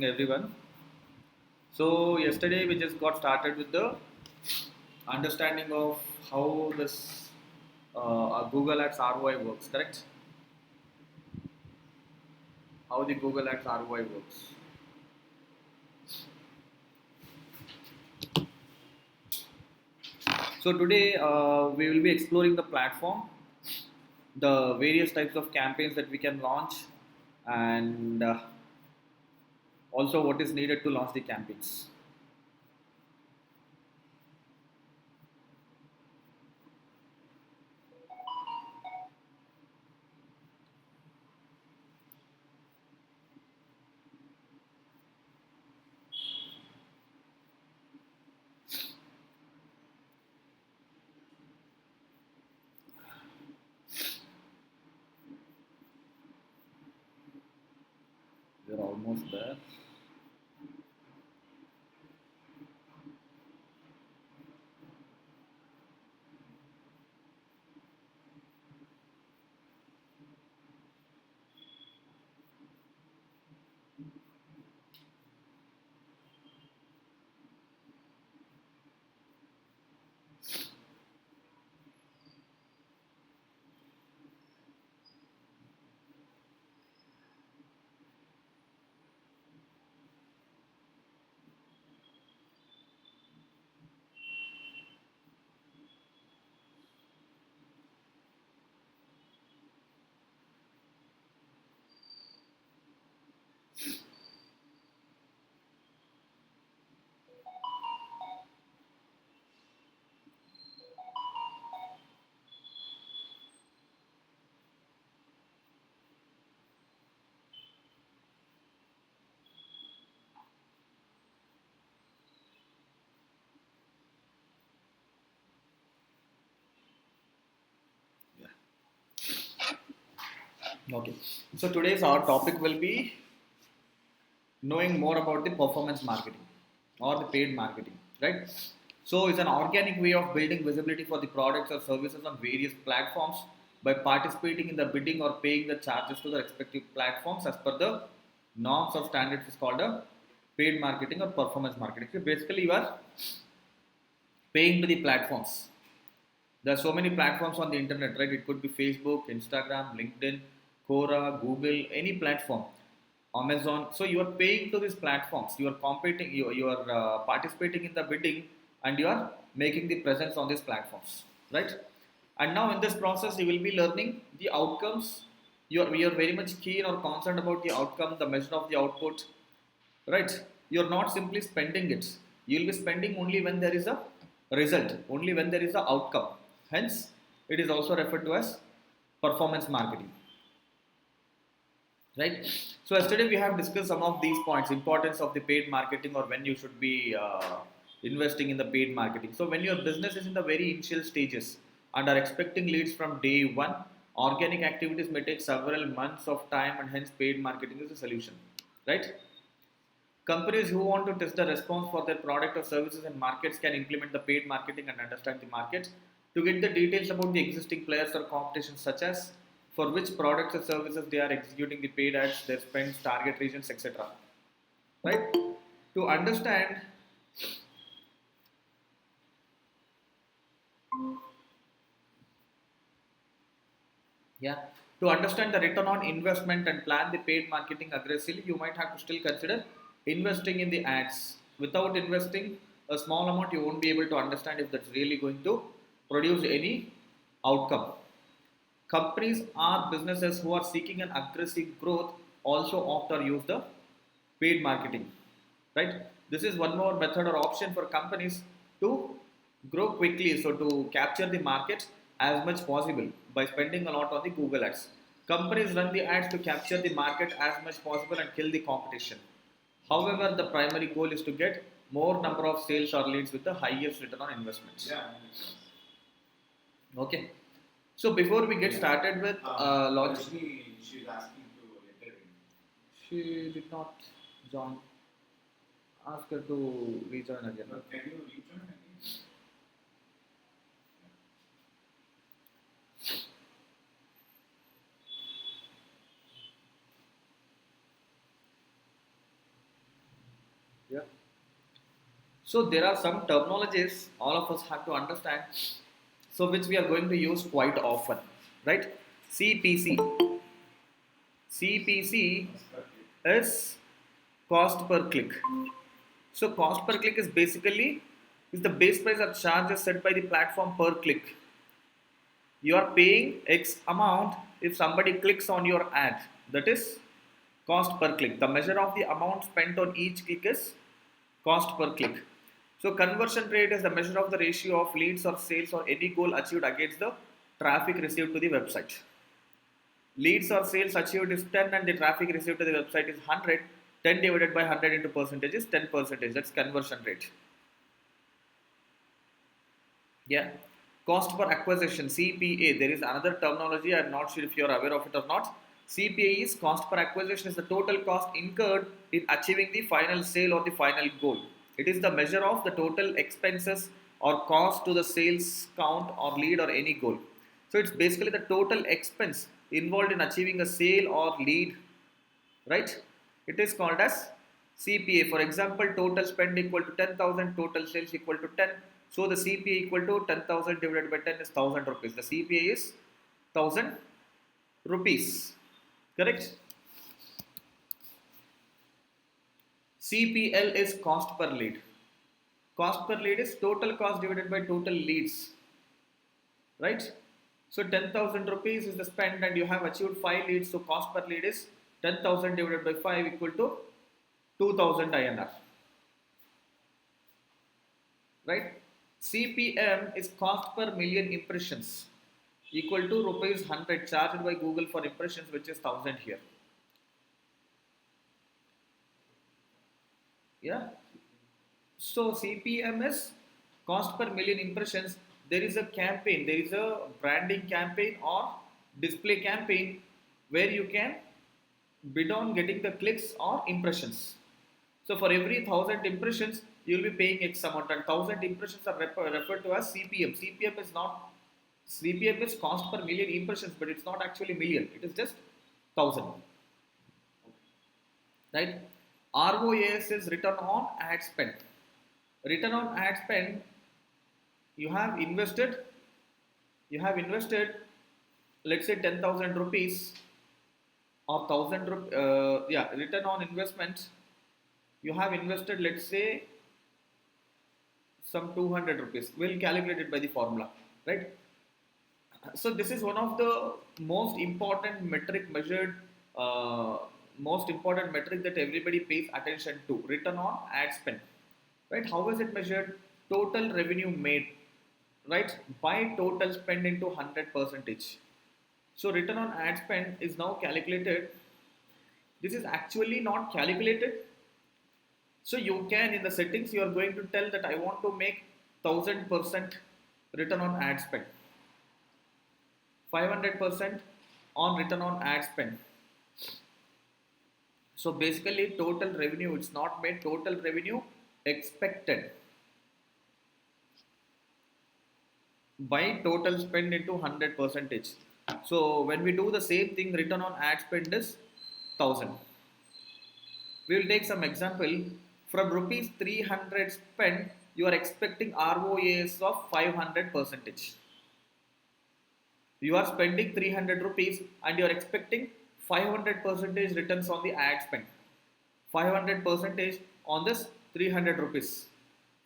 evening, everyone. So, yesterday we just got started with the understanding of how this Google Ads ROI works, correct? How the Google Ads ROI works. So, today we will be exploring the platform, the various types of campaigns that we can launch, and also what is needed to launch the campaigns. We're almost there. Okay. So today's our topic will be knowing more about the performance marketing or the paid marketing, right? So it's an organic way of building visibility for the products or services on various platforms by participating in the bidding or paying the charges to the respective platforms as per the norms or standards is called a paid marketing or performance marketing. So basically you are paying to the platforms. There are so many platforms on the internet, right? It could be Facebook, Instagram, LinkedIn, Quora, Google, any platform, Amazon. So you are paying to these platforms. You are competing. You are participating in the bidding, and you are making the presence on these platforms, right? And now in this process, you will be learning the outcomes. You are very much keen or concerned about the outcome, the measure of the output, right? You're not simply spending it. You'll be spending only when there is a result, only when there is a outcome. Hence it is also referred to as performance marketing, right? So yesterday we have discussed some of these points, importance of the paid marketing or when you should be investing in the paid marketing. So when your business is in the very initial stages and are expecting leads from day one, organic activities may take several months of time, and hence paid marketing is a solution, right? Companies who want to test the response for their product or services in markets can implement the paid marketing and understand the market to get the details about the existing players or competition, such as for which products or services they are executing the paid ads, their spends, target regions, etc. Right? To understand, yeah, to understand the return on investment and plan the paid marketing aggressively, you might have to still consider investing in the ads. Without investing a small amount, you won't be able to understand if that's really going to produce any outcome. Companies or businesses who are seeking an aggressive growth also opt or use the paid marketing, right? This is one more method or option for companies to grow quickly, so to capture the market as much possible by spending a lot on the Google ads. Companies run the ads to capture the market as much possible and kill the competition. However, the primary goal is to get more number of sales or leads with the highest return on investments. Yeah. Okay. So before we get started with launch, She's asking to let her in. she did not join. Ask her to rejoin again. Can you return again? Yeah. So there are some terminologies all of us have to understand. So which we are going to use quite often, right? CPC. CPC is cost per click. So cost per click is basically is the base price or charges set by the platform per click. You are paying X amount if somebody clicks on your ad. That is cost per click. The measure of the amount spent on each click is cost per click. So conversion rate is the measure of the ratio of leads or sales or any goal achieved against the traffic received to the website. Leads or sales achieved is 10 and the traffic received to the website is 100. 10 divided by 100 into percentage is 10 percentage. That's conversion rate. Yeah. Cost per acquisition, CPA. There is another terminology. I'm not sure if you're aware of it or not. CPA is cost per acquisition is the total cost incurred in achieving the final sale or the final goal. It is the measure of the total expenses or cost to the sales count or lead or any goal. So it's basically the total expense involved in achieving a sale or lead, right? It is called as CPA. For example, total spend equal to 10,000, total sales equal to 10. So the CPA equal to 10,000 divided by 10 is 1000 rupees. The CPA is 1000 rupees. Correct? CPL is cost per lead. Cost per lead is total cost divided by total leads. Right? So 10,000 rupees is the spend and you have achieved 5 leads. So cost per lead is 10,000 divided by 5 equal to 2000 INR. Right? CPM is cost per million impressions equal to rupees 100 charged by Google for impressions, which is 1000 here. Yeah. So CPM is cost per million impressions. There is a campaign, there is a branding campaign or display campaign where you can bid on getting the clicks or impressions. So for every 1000 impressions, you will be paying X amount, and 1000 impressions are referred to as CPM. CPM is not CPM is cost per million impressions, but it's not actually million. It is just 1000, right? ROAS is return on ad spend. Return on ad spend, you have invested, you have invested, let's say 10,000 rupees or 1000 yeah, return on investment. You have invested, let's say, some 200 rupees. We'll calculate it by the formula, right? So this is one of the most important metric measured, uh, most important metric that everybody pays attention to. Return on ad spend, right? How is it measured? Total revenue made, right? By total spend into 100 percentage. So return on ad spend is now calculated. This is actually not calculated. So you can, in the settings, you are going to tell that I want to make 1000% return on ad spend, 500% on return on ad spend. So basically, total revenue, it's not made, total revenue expected by total spend into 100 percentage. So when we do the same thing, return on ad spend is 1000. We will take some example. From rupees 300 spent, you are expecting ROAS of 500 percentage. You are spending 300 rupees and you are expecting 500 percentage returns on the ad spend. 500 percentage on this 300 rupees.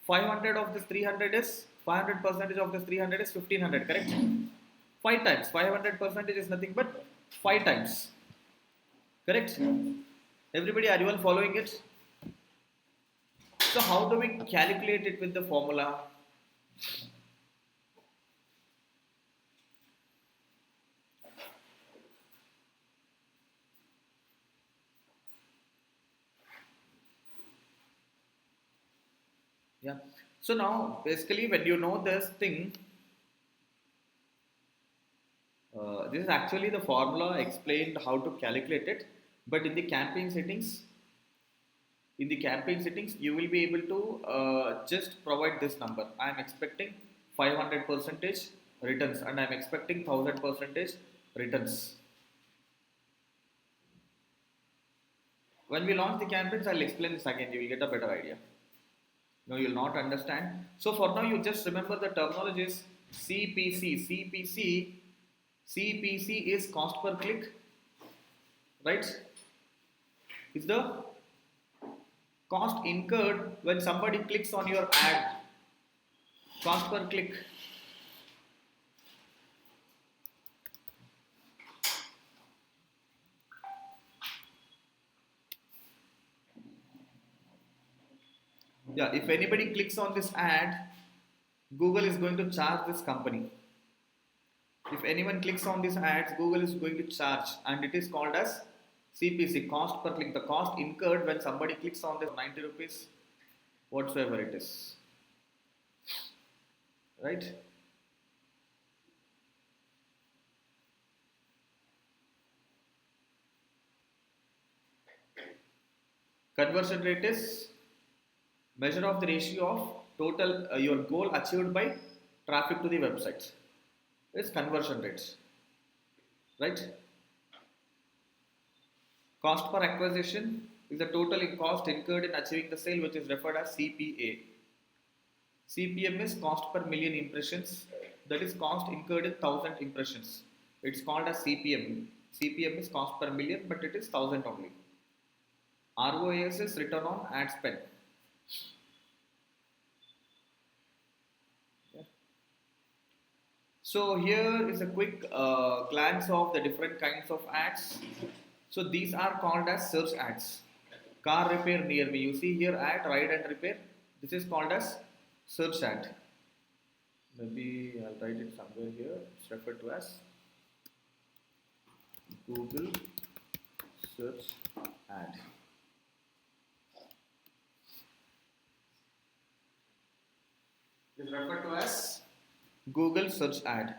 500 of this 300 is 500 percentage of this 300 is 1500, correct? 5 times 500 percentage is nothing but 5 times, correct? Everybody, are you all following it? So how do we calculate it with the formula? Yeah. So now basically when you know this thing, this is actually the formula explained how to calculate it, but in the campaign settings, you will be able to just provide this number. I am expecting 500 percentage returns and I am expecting 1000 percentage returns. When we launch the campaigns, I'll explain this again. You will get a better idea. No, you'll not understand. So for now, you just remember the terminologies CPC. CPC is cost per click, right? It's the cost incurred when somebody clicks on your ad. Cost per click. Yeah, if anybody clicks on this ad, Google is going to charge this company. If anyone clicks on these ads, Google is going to charge, and it is called as CPC, cost per click. The cost incurred when somebody clicks on this 90 rupees, whatsoever it is, right? Conversion rate is measure of the ratio of total your goal achieved by traffic to the website. Is conversion rates, right? Cost per acquisition is the total cost incurred in achieving the sale, which is referred as CPA. CPM is cost per million impressions, that is cost incurred in 1000 impressions. It's called as CPM. CPM is cost per million, but it is 1000 only. ROAS is return on ad spend. So here is a quick glance of the different kinds of ads. So these are called as search ads. Car repair near me. You see here ad, ride and repair. This is called as search ad. Maybe I'll write it somewhere here. It's referred to as Google search ad. It is referred to as Google search ad.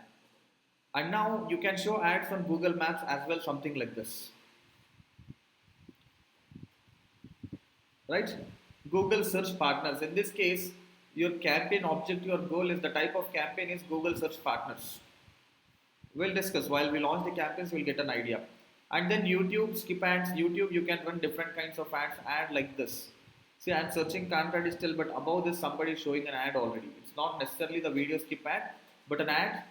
And now you can show ads on Google Maps as well, something like this. Right? Google search partners. In this case, your campaign object, your goal is the type of campaign is Google search partners. We'll discuss while we launch the campaigns, we'll get an idea. And then YouTube, skip ads. YouTube, you can run different kinds of ads, ad like this. See, I'm searching can't read still, but above this, somebody is showing an ad already. It's not necessarily the video skip ad, but an ad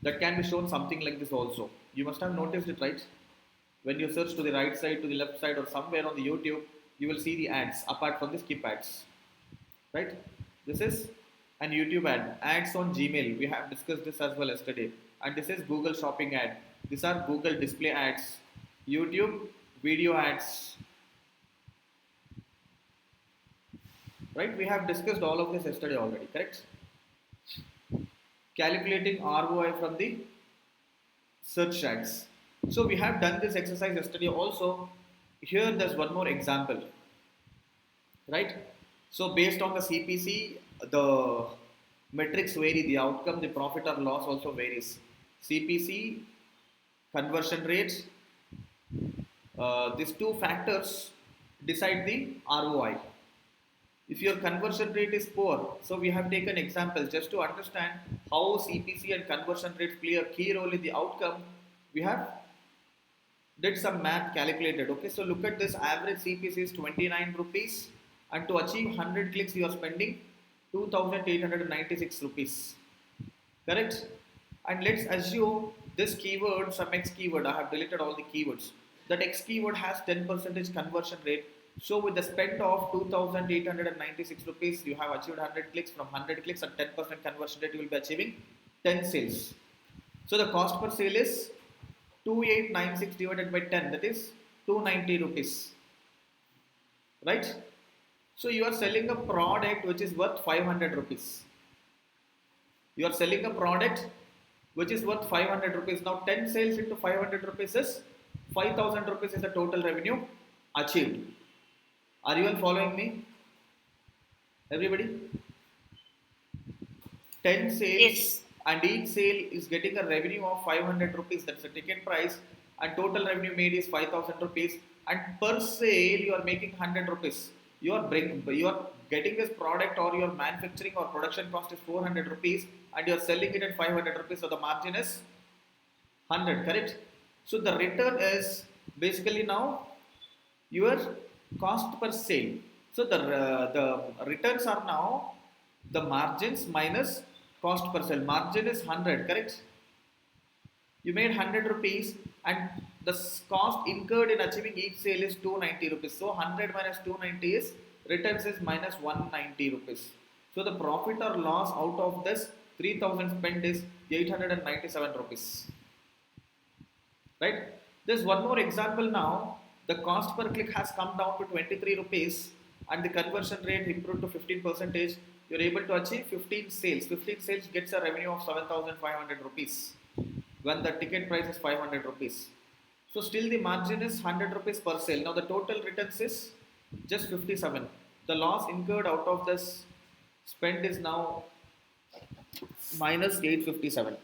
that can be shown something like this also. You must have noticed it, right? When you search to the right side, to the left side, or somewhere on the YouTube, you will see the ads apart from the skip ads, right? This is an YouTube ad. Ads on Gmail. We have discussed this as well yesterday. And this is Google Shopping ad. These are Google display ads. YouTube video ads. Right? We have discussed all of this yesterday already, correct? Calculating ROI from the search ads. So we have done this exercise yesterday also. Here there's one more example, right? So based on the CPC, the metrics vary, the outcome, the profit or loss also varies. CPC, conversion rates, these two factors decide the ROI. If your conversion rate is poor, so we have taken examples just to understand how CPC and conversion rates play a key role in the outcome. We have did some math calculated. Okay, so look at this, average CPC is 29 rupees, and to achieve 100 clicks you are spending 2896 rupees, correct? And let's assume this keyword, some X keyword, I have deleted all the keywords, that X keyword has 10% conversion rate. So with the spend of 2896 rupees, you have achieved 100 clicks. From 100 clicks at 10% conversion rate, you will be achieving 10 sales. So the cost per sale is 2896 divided by 10, that is 290 rupees, right? So you are selling a product which is worth 500 rupees. You are selling a product which is worth 500 rupees. Now 10 sales into 500 rupees is 5000 rupees is the total revenue achieved. Are you all following me? Everybody? 10 sales, Yes. and each sale is getting a revenue of 500 rupees. That's the ticket price, and total revenue made is 5000 rupees. And per sale, you are making 100 rupees. You are getting this product, or your manufacturing or production cost is 400 rupees, and you are selling it at 500 rupees. So the margin is 100, correct? So the return is basically now your cost per sale. So the returns are now the margins minus cost per sale. Margin is 100, correct? You made 100 rupees and the cost incurred in achieving each sale is 290 rupees. So 100 minus 290 is returns is minus 190 rupees. So the profit or loss out of this 3000 spent is 897 rupees. Right? There's one more example now. The cost per click has come down to 23 rupees and the conversion rate improved to 15 percentage. You're able to achieve 15 sales. 15 sales gets a revenue of 7500 rupees when the ticket price is 500 rupees. So still the margin is 100 rupees per sale. Now the total returns is just 57. The loss incurred out of this spend is now minus 857.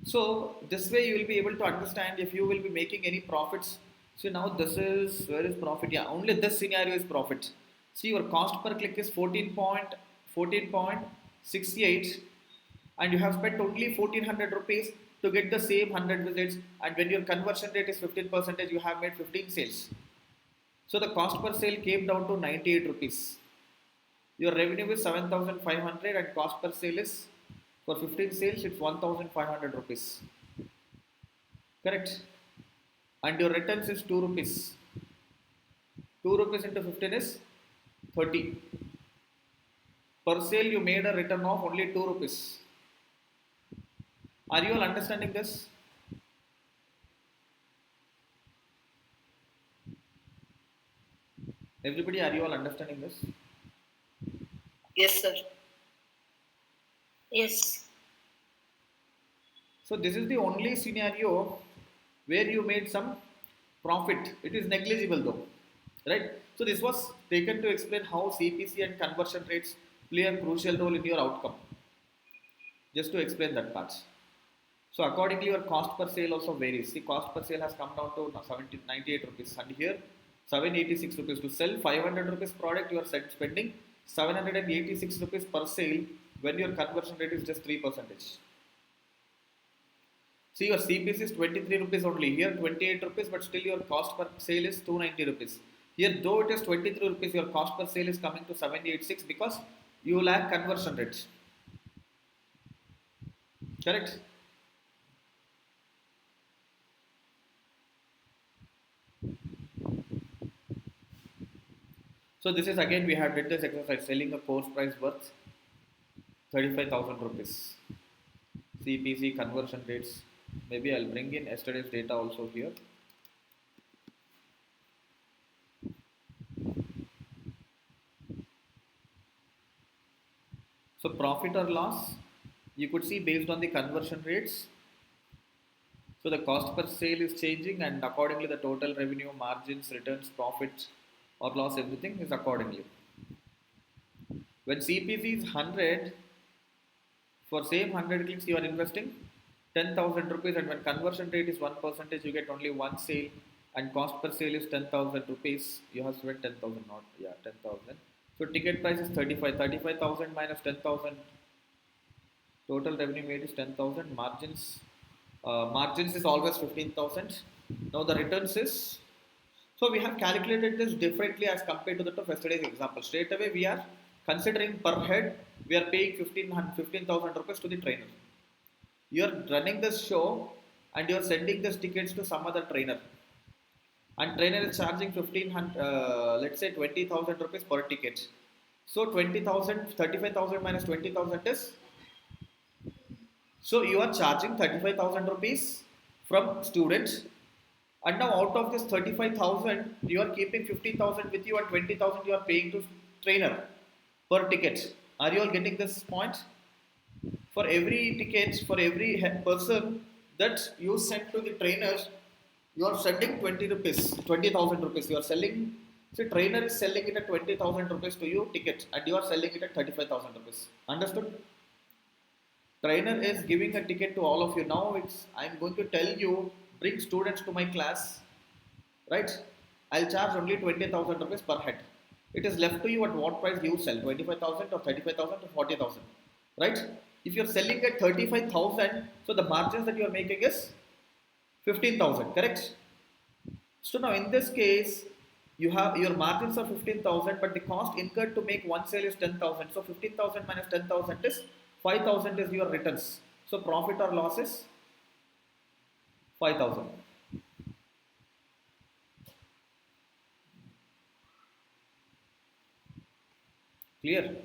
So this way you will be able to understand if you will be making any profits. So now this is where is profit? Yeah, only this scenario is profit. See your cost per click is 14.68 and you have spent only 1400 rupees to get the same 100 visits and when your conversion rate is 15 percentage you have made 15 sales. So the cost per sale came down to 98 rupees. Your revenue is 7500 and cost per sale is for 15 sales it's 1500 rupees. Correct? And your returns is 2 rupees. 2 rupees into 15 is 30. Per sale you made a return of only 2 rupees. Are you all understanding this? Everybody, are you all understanding this? Yes, sir. Yes. So this is the only scenario where you made some profit. It is negligible though, right? So this was taken to explain how CPC and conversion rates play a crucial role in your outcome. Just to explain that part. So accordingly, your cost per sale also varies. The cost per sale has come down to 98 rupees, and here 786 rupees to sell 500 rupees product. You are spending 786 rupees per sale when your conversion rate is just 3%. See, your CPC is 23 rupees only. Here 28 rupees, but still your cost per sale is 290 rupees. Here, though it is 23 rupees, your cost per sale is coming to 786 because you lack conversion rates. Correct? So this is again we have did this exercise selling a course price worth 35,000 rupees. CPC conversion rates. Maybe I'll bring in yesterday's data also here. So profit or loss, you could see based on the conversion rates. So the cost per sale is changing and accordingly the total revenue, margins, returns, profits or loss, everything is accordingly. When CPC is 100, for same 100 clicks you are investing 10,000 rupees and when conversion rate is 1% you get only one sale and cost per sale is 10,000 rupees. You have spent 10,000 not, yeah, 10,000. So ticket price is 35,000 minus 10,000. Total revenue made is 10,000. Margins is always 15,000. Now the returns is, so we have calculated this differently as compared to the of yesterday's example. Straight away we are considering per head we are paying 15,000 rupees to the trainer. You are running this show and you are sending these tickets to some other trainer. And trainer is charging 1500, let's say 20,000 rupees per ticket. So 20,000, 35,000 minus 20,000 is, so you are charging 35,000 rupees from students and now out of this 35,000 you are keeping 15,000 with you and 20,000 you are paying to trainer per ticket. Are you all getting this point? For every ticket, for every person that you send to the trainers, you are sending 20 rupees, 20,000 rupees. You are selling, so trainer is selling it at 20,000 rupees to you ticket and you are selling it at 35,000 rupees. Understood? Trainer is giving a ticket to all of you. Now it's, I'm going to tell you, bring students to my class, right? I'll charge only 20,000 rupees per head. It is left to you at what price you sell, 25,000 or 35,000 or 40,000, right? If you're selling at 35,000, so the margins that you're making is 15,000, correct? So now in this case, you have your margins are 15,000, but the cost incurred to make one sale is 10,000. So 15,000 minus 10,000 is 5,000 is your returns. So profit or loss is 5,000. Clear?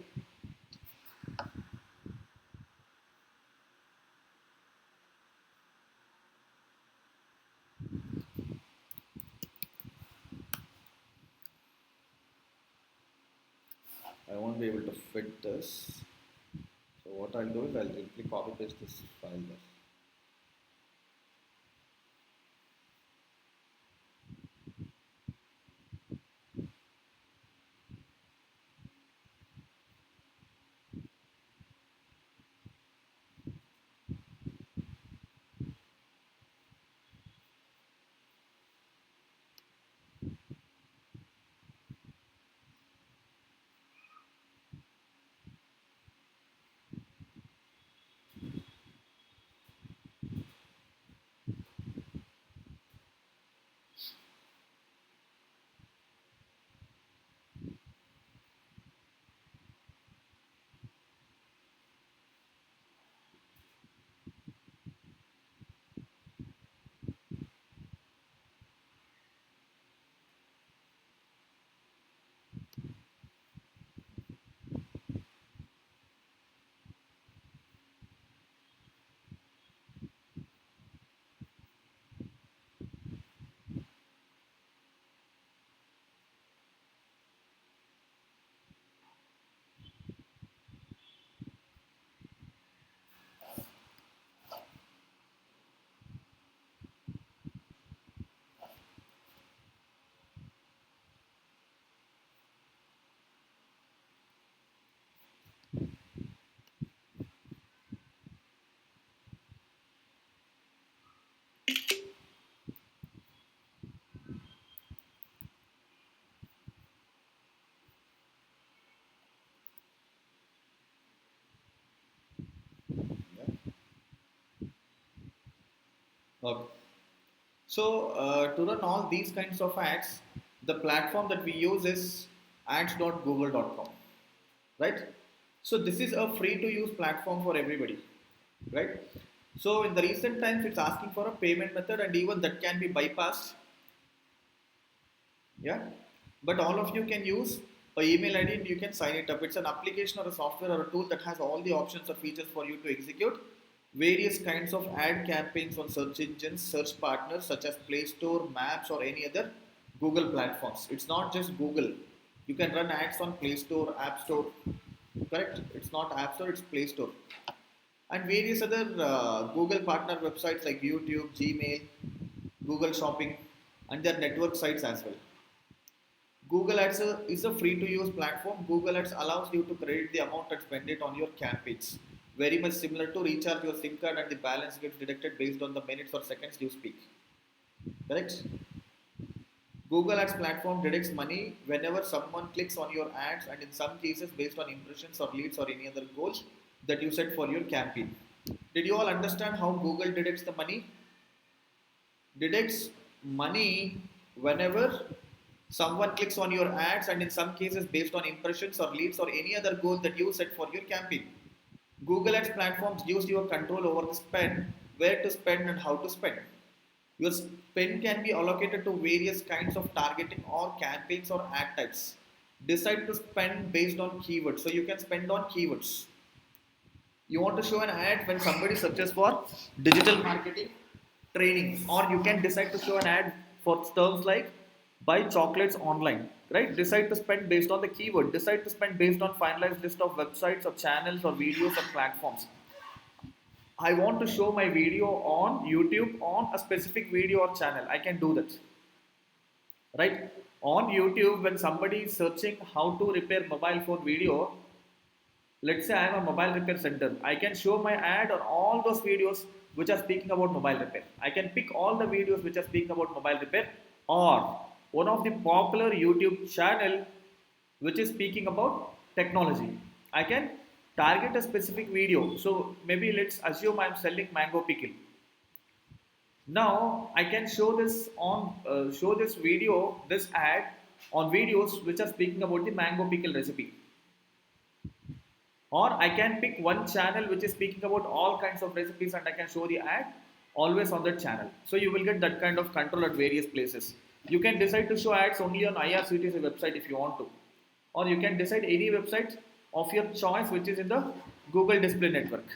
I won't be able to fit this. So what I'll do is I'll simply copy paste this file there. Yeah. Okay. So to run all these kinds of ads, the platform that we use is ads.google.com, right? So this is a free to use platform for everybody, right? So in the recent times, it's asking for a payment method, and even that can be bypassed, yeah. But all of you can use a email ID and you can sign it up. It's an application or a software or a tool that has all the options or features for you to execute various kinds of ad campaigns on search engines, search partners such as Play Store, Maps, or any other Google platforms. It's not just Google. You can run ads on Play Store, App Store, correct? It's not App Store, it's Play Store. And various other Google partner websites like YouTube, Gmail, Google Shopping, and their network sites as well. Google Ads is a free to use platform. Google Ads allows you to credit the amount and spend it on your campaigns. Very much similar to recharge your SIM card and the balance gets deducted based on the minutes or seconds you speak. Correct? Google Ads platform deducts money whenever someone clicks on your ads and in some cases based on impressions or leads or any other goals that you set for your campaign. Did you all understand how Google deducts the money? Deducts money whenever someone clicks on your ads and in some cases based on impressions or leads or any other goal that you set for your campaign. Google Ads platforms gives you a control over the spend, where to spend and how to spend. Your spend can be allocated to various kinds of targeting or campaigns or ad types. Decide to spend based on keywords. So you can spend on keywords. You want to show an ad when somebody searches for digital marketing training, or you can decide to show an ad for terms like buy chocolates online, right? Decide to spend based on the keyword. Decide to spend based on finalized list of websites or channels or videos or platforms. I want to show my video on YouTube on a specific video or channel. I can do that, right? On YouTube, when somebody is searching how to repair mobile phone video, let's say I am a mobile repair center, I can show my ad on all those videos which are speaking about mobile repair. I can pick all the videos which are speaking about mobile repair, or one of the popular YouTube channel which is speaking about technology. I can target a specific video. So maybe let's assume I'm selling mango pickle. Now I can show this video, this ad on videos which are speaking about the mango pickle recipe. Or I can pick one channel which is speaking about all kinds of recipes and I can show the ad always on that channel. So you will get that kind of control at various places. You can decide to show ads only on IRCTC website if you want to. Or you can decide any website of your choice which is in the Google Display Network.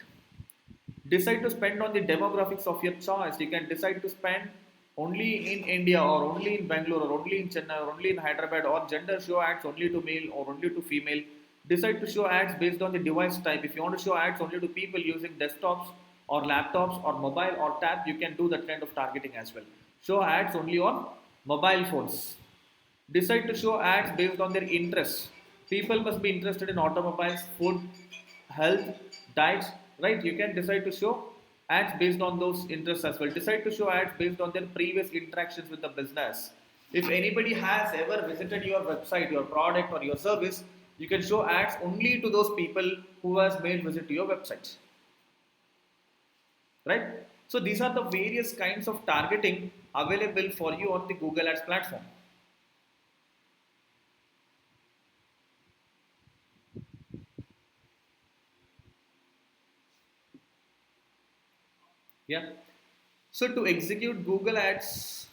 Decide to spend on the demographics of your choice. You can decide to spend only in India or only in Bangalore or only in Chennai or only in Hyderabad, or gender show ads only to male or only to female. Decide to show ads based on the device type. If you want to show ads only to people using desktops or laptops or mobile or tab, you can do that kind of targeting as well. Show ads only on mobile phones. Decide to show ads based on their interests. People must be interested in automobiles, food, health, diets, right? You can decide to show ads based on those interests as well. Decide to show ads based on their previous interactions with the business. If anybody has ever visited your website, your product, or your service, you can show ads only to those people who has made visit to your website, right? So these are the various kinds of targeting available for you on the Google Ads platform. Yeah. So to execute Google Ads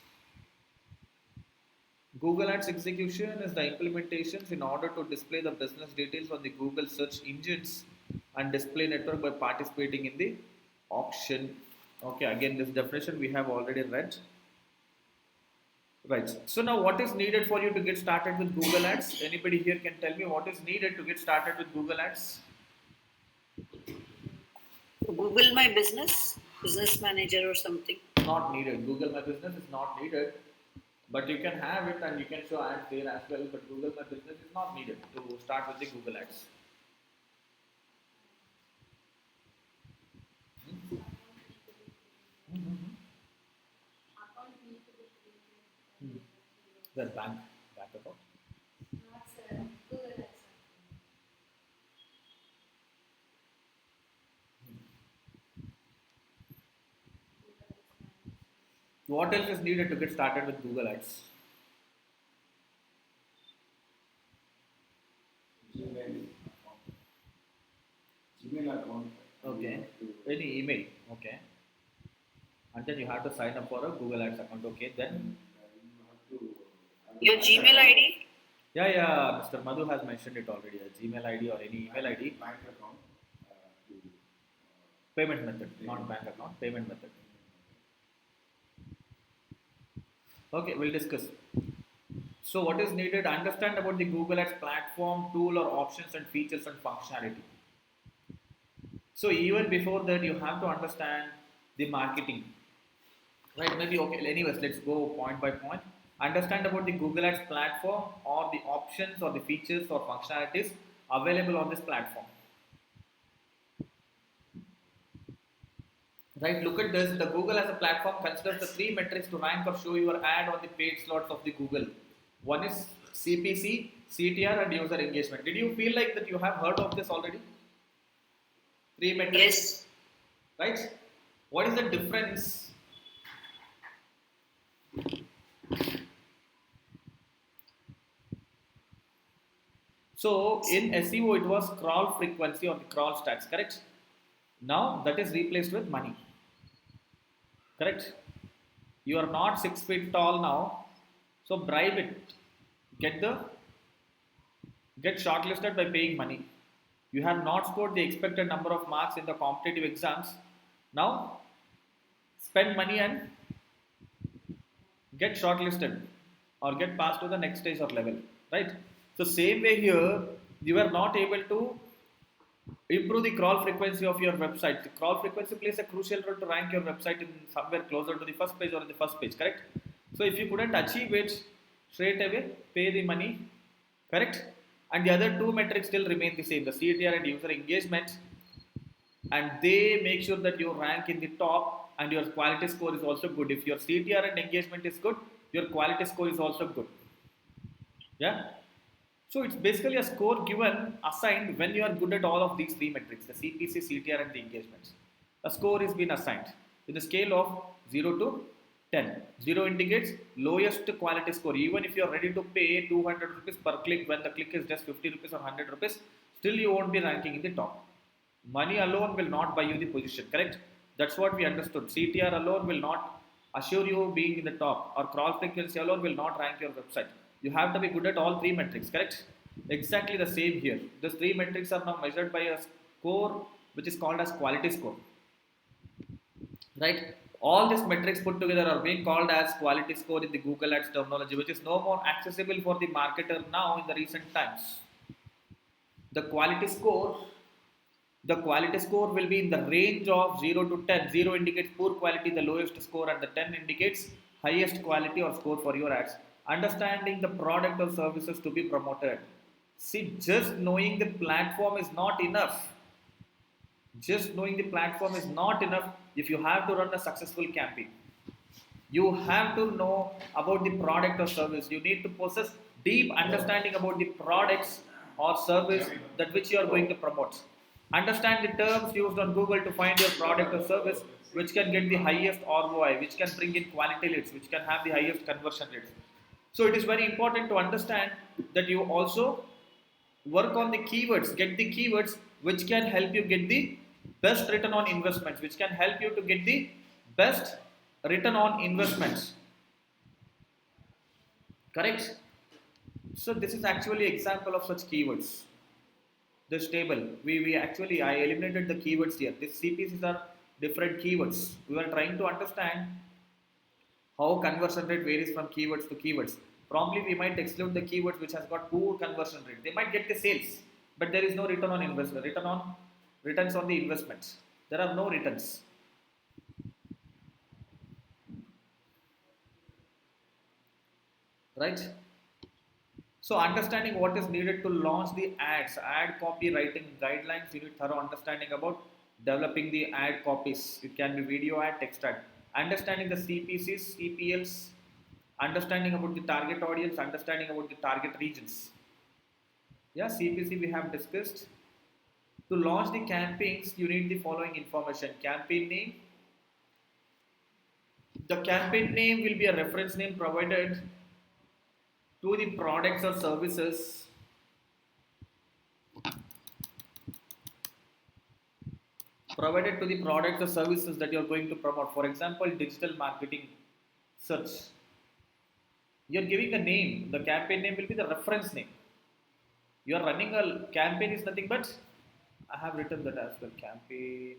execution is the implementations in order to display the business details on the Google search engines and display network by participating in the auction. Okay, again this definition we have already read. Right. So now what is needed for you to get started with Google Ads? Anybody here can tell me what is needed to get started with Google Ads? Google My Business Manager or something. Not needed. Google My Business is not needed. But you can have it and you can show ads there as well. But Google My Business is not needed to start with the Google Ads. Mm-hmm. The bank account. What else is needed to get started with Google Ads? Gmail account. Gmail account. Okay. Any email. Okay. And then you have to sign up for a Google Ads account. Okay. Then. You have to have Your a Gmail ID? Yeah. Mr. Madhu has mentioned it already. A Gmail ID or any email ID. bank account to Payment method, not bank account. Payment method. Okay. We'll discuss. So what is needed? Understand about the Google Ads platform, tool or options and features and functionality. So even before that, you have to understand the marketing, right? Maybe okay. Anyways, let's go point by point. Understand about the Google Ads platform or the options or the features or functionalities available on this platform. Right? Look at this. The Google as a platform considers the three metrics to rank or show your ad on the paid slots of the Google. One is CPC, CTR, and user engagement. Did you feel like that you have heard of this already? Three metrics. Yes. Right? What is the difference? So in SEO it was crawl frequency or the crawl stats, correct? Now that is replaced with money, correct? You are not 6 feet tall now, so bribe it. Get shortlisted by paying money. You have not scored the expected number of marks in the competitive exams. Now spend money and get shortlisted or get passed to the next stage or level, right? So same way here, you are not able to improve the crawl frequency of your website. The crawl frequency plays a crucial role to rank your website in somewhere closer to the first page or in the first page, correct? So if you couldn't achieve it straight away, pay the money, correct? And the other two metrics still remain the same, the CTR and user engagement, and they make sure that you rank in the top and your quality score is also good. If your CTR and engagement is good, your quality score is also good. Yeah. So it's basically a score given, assigned when you are good at all of these three metrics, the CPC, CTR and the engagements. A score is been assigned with a scale of 0 to 10. 0 indicates lowest quality score. Even if you are ready to pay 200 rupees per click when the click is just 50 rupees or 100 rupees, still you won't be ranking in the top. Money alone will not buy you the position, correct? That's what we understood. CTR alone will not assure you being in the top, or crawl frequency alone will not rank your website. You have to be good at all three metrics, correct? Exactly the same here. These three metrics are now measured by a score which is called as quality score, right? All these metrics put together are being called as quality score in the Google Ads terminology, which is no more accessible for the marketer now in the recent times. The quality score The quality score will be in the range of 0 to 10. 0 indicates poor quality, the lowest score, and the 10 indicates highest quality or score for your ads. Understanding the product or services to be promoted. See, just knowing the platform is not enough. Just knowing the platform is not enough if you have to run a successful campaign. You have to know about the product or service. You need to possess deep understanding about the products or service that which you are going to promote. Understand the terms used on Google to find your product or service which can get the highest ROI, which can bring in quality leads, which can have the highest conversion rates. So it is very important to understand that you also work on the keywords, get the keywords which can help you get the best return on investments, which can help you to get the best return on investments, correct? So this is actually example of such keywords. This table, we actually I eliminated the keywords here. These CPCs are different keywords. We were trying to understand how conversion rate varies from keywords to keywords. Probably we might exclude the keywords which has got poor conversion rate. They might get the sales, but there is no return on investment. Returns on the investments. There are no returns. Right? So understanding what is needed to launch the ads, ad copywriting guidelines, you need thorough understanding about developing the ad copies. It can be video ad, text ad. Understanding the CPCs, CPLs, understanding about the target audience, understanding about the target regions. Yeah, CPC we have discussed. To launch the campaigns, you need the following information. Campaign name. The campaign name will be a reference name provided to the products or services that you are going to promote. For example, digital marketing search. You are giving a name. The campaign name will be the reference name. You are running a campaign is nothing but I have written that as well. Campaign.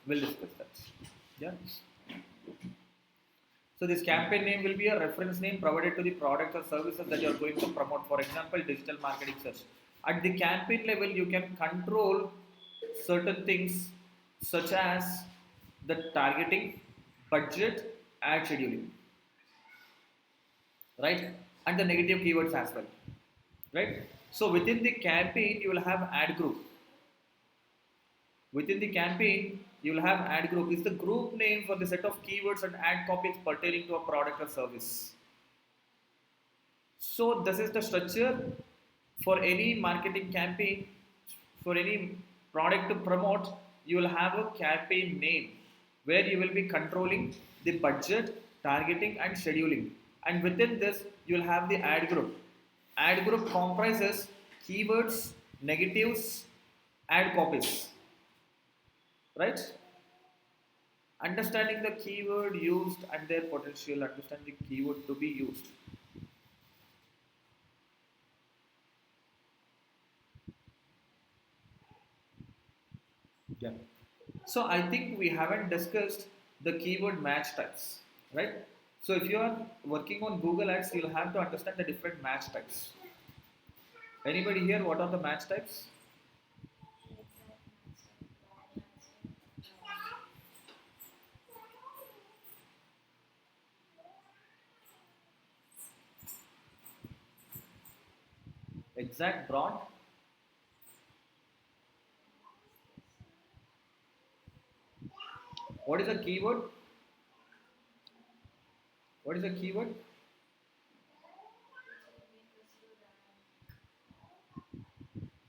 We'll discuss that. Yeah. So this campaign name will be a reference name provided to the products or services that you are going to promote. For example, digital marketing search. At the campaign level, you can control certain things such as the targeting, budget, ad scheduling, right? And the negative keywords as well, right? So within the campaign, you will have ad group. Within the campaign, you will have ad group. Is the group name for the set of keywords and ad copies pertaining to a product or service. So this is the structure for any marketing campaign, for any product to promote. You will have a campaign name where you will be controlling the budget, targeting, and scheduling. And within this, you will have the ad group. Ad group comprises keywords, negatives, ad copies, right? Understanding the keyword used and their potential, understand the keyword to be used. Yeah. So I think we haven't discussed the keyword match types, right? So if you are working on Google Ads, you'll have to understand the different match types. Anybody here? What are the match types? Exact, broad. What is a keyword? What is a keyword?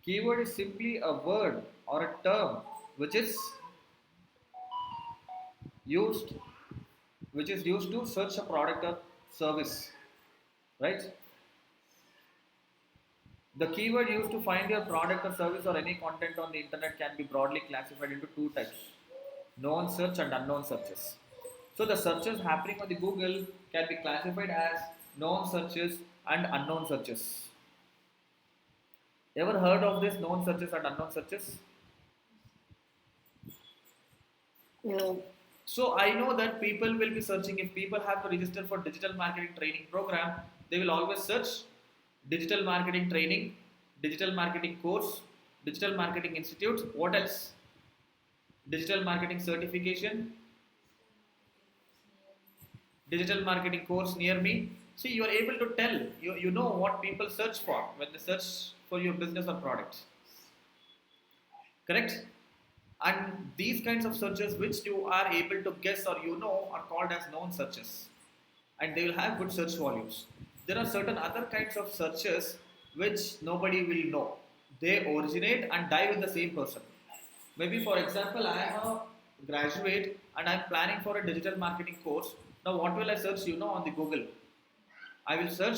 Keyword is simply a word or a term which is used to search a product or service, right? The keyword used to find your product or service or any content on the internet can be broadly classified into two types: known search and unknown searches. So the searches happening on the Google can be classified as known searches and unknown searches. Ever heard of this known searches and unknown searches? No. So I know that people will be searching. If people have to register for digital marketing training program, they will always search digital marketing training, digital marketing course, digital marketing institute. What else? Digital marketing certification, digital marketing course near me. See, you are able to tell. You know what people search for when they search for your business or products. Correct? And these kinds of searches which you are able to guess or you know are called as known searches, and they will have good search volumes. There are certain other kinds of searches which nobody will know. They originate and die with the same person. Maybe, for example, I am a graduate and I am planning for a digital marketing course. Now, what will I search? On the Google. I will search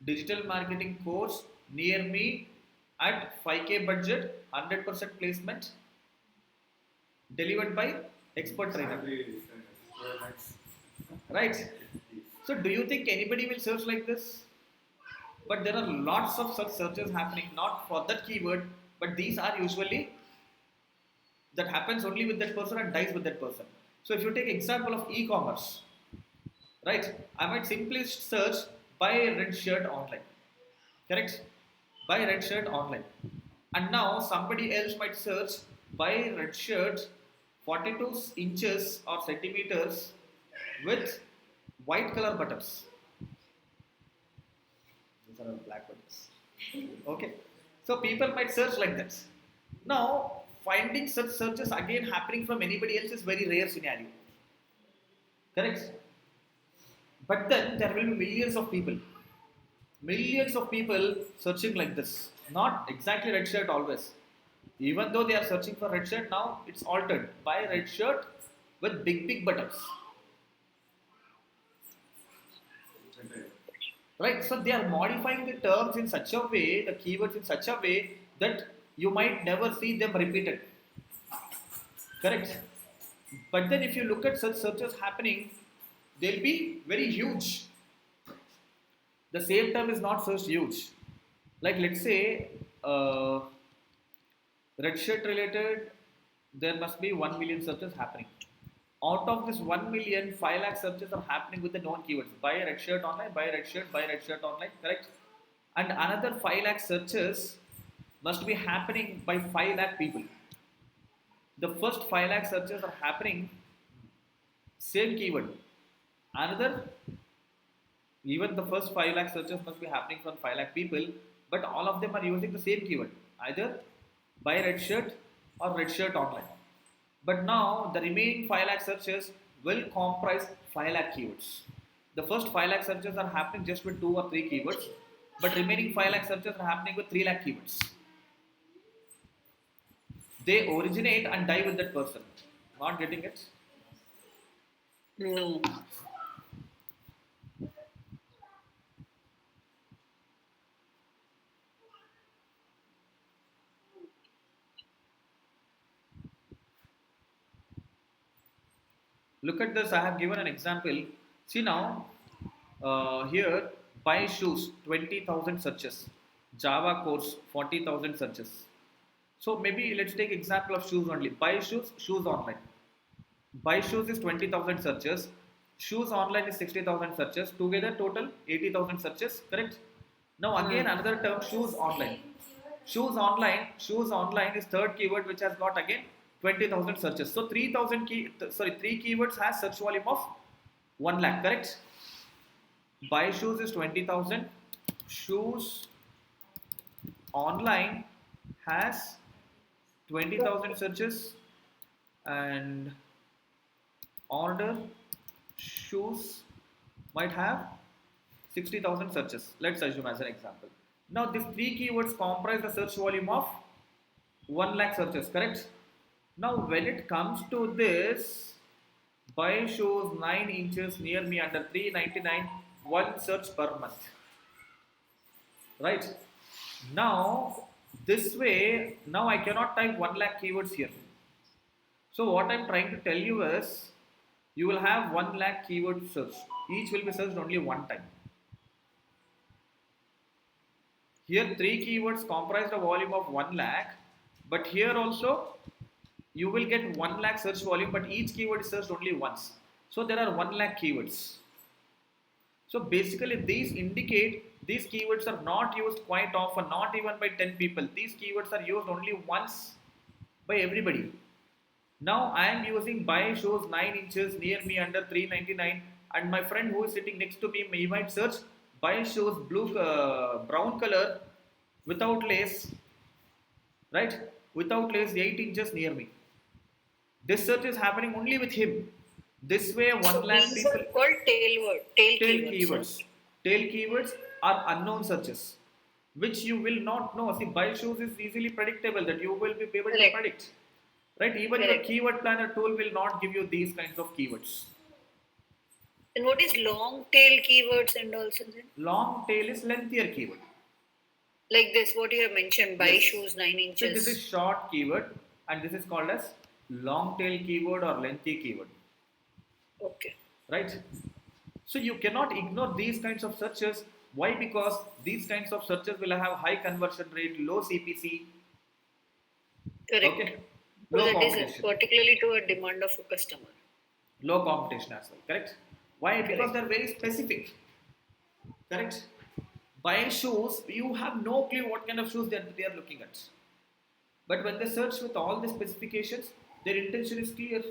digital marketing course near me at 5K budget, 100% placement, delivered by expert trainer. Right? So, do you think anybody will search like this? But there are lots of such searches happening, not for that keyword, but these are usually that happens only with that person and dies with that person. So, if you take example of e-commerce, right? I might simply search buy red shirt online, correct? Buy red shirt online, and now somebody else might search buy red shirt 42 inches or centimeters with white color buttons. These are black buttons. Okay, so people might search like that. Now, finding such searches again happening from anybody else is very rare scenario. Correct? But then there will be millions of people searching like this. Not exactly red shirt always. Even though they are searching for red shirt, now it's altered by red shirt with big buttons. Right? So they are modifying the terms in such a way, the keywords in such a way that you might never see them repeated. Correct? But then if you look at such searches happening, they'll be very huge. The same term is not so huge. Like let's say red shirt related, there must be 1 million searches happening. Out of this 1 million, 5 lakh searches are happening with the known keywords. Buy red shirt online, buy red shirt online, correct? And another 5 lakh searches must be happening by 5 lakh people. The first 5 lakh searches are happening same keyword. Another, even the first 5 lakh searches must be happening from 5 lakh people, but all of them are using the same keyword, either buy red shirt or red shirt online. But now the remaining 5 lakh searches will comprise 5 lakh keywords. The first 5 lakh searches are happening just with 2 or 3 keywords, but remaining 5 lakh searches are happening with 3 lakh keywords. They originate and die with that person. Not getting it? No. Look at this, I have given an example. See now, here, buy shoes, 20,000 searches. Java course, 40,000 searches. So maybe let's take example of shoes only. Buy shoes, shoes online. Buy shoes is 20,000 searches. Shoes online is 60,000 searches. Together total 80,000 searches, correct? Now again another term, shoes online. Shoes online is third keyword which has got again 20,000 searches. So 3,000 3 keywords has search volume of 1 lakh, correct? Buy shoes is 20,000. Shoes online has 20,000 searches, and order shoes might have 60,000 searches. Let's assume as an example. Now these three keywords comprise the search volume of 1 lakh searches, correct? Now when it comes to this, buy shoes 9 inches near me under 399, one search per month, right? Now this way, now I cannot type 1 lakh keywords here. So what I'm trying to tell you is, you will have 1 lakh keyword search. Each will be searched only one time. Here three keywords comprise the volume of 1 lakh, but here also you will get 1 lakh search volume, but each keyword is searched only once. So there are 1 lakh keywords. So basically these indicate these keywords are not used quite often, not even by 10 people. These keywords are used only once by everybody. Now I am using buy shoes 9 inches near me under 399, and my friend who is sitting next to me, he might search buy shoes brown color without lace, right? Without lace 8 inches near me. This search is happening only with him. This way 1 So lakh these people. are called tail Tail keywords. keywords. Tail keywords are unknown searches, which you will not know. See, buy shoes is easily predictable, that you will be able to Correct. predict. Right? Even your Correct. keyword planner tool will not give you these kinds of keywords. And what is long tail keywords and also then? Long tail is lengthier keyword. Like this, what you have mentioned, buy Yes. shoes 9 So this is inches. short keyword, and this is called as long tail keyword or lengthy keyword. Okay. Right? So you cannot ignore these kinds of searches. Why? Because these kinds of searches will have high conversion rate, low CPC, Correct. okay, Because low it is competition, particularly to a demand of a customer. low competition as well. Correct? Why? Because Correct. they're very specific. Correct? Buy shoes, you have no clue what kind of shoes they are looking at. But when they search with all the specifications, their intention is clear.